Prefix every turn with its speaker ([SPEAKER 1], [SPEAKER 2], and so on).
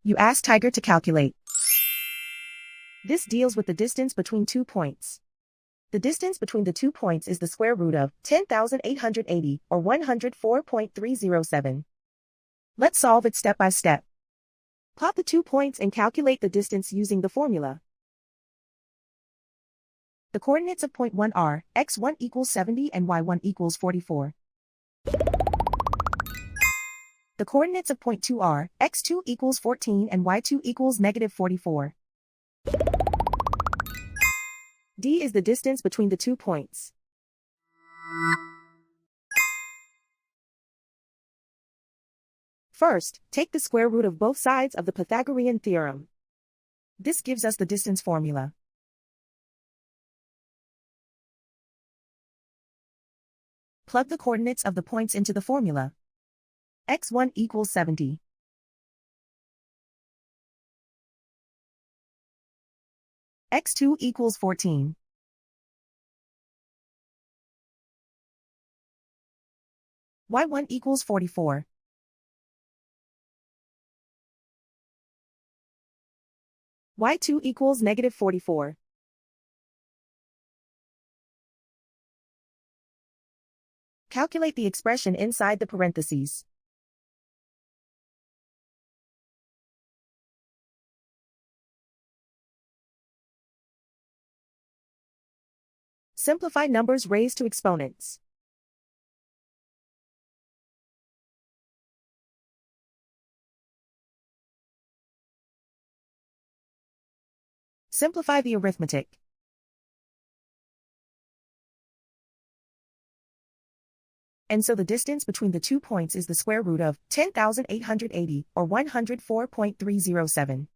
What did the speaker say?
[SPEAKER 1] You ask Tiger to calculate. This deals with the distance between 2 points. The distance between the 2 points is the square root of 10,880, or 104.307. Let's solve it step by step. Plot the 2 points and calculate the distance using the formula. The coordinates of point 1 are x1 equals 70 and y1 equals 44. The coordinates of point 2 are x2 equals 14 and y2 equals negative 44. D is the distance between the 2 points. First, take the square root of both sides of the Pythagorean theorem. This gives us the distance formula. Plug the coordinates of the points into the formula. x1 equals 70. x2 equals 14. y1 equals 44. y2 equals negative 44. Calculate the expression inside the parentheses. Simplify numbers raised to exponents. Simplify the arithmetic. And so the distance between the 2 points is the square root of 10,880, or 104.307.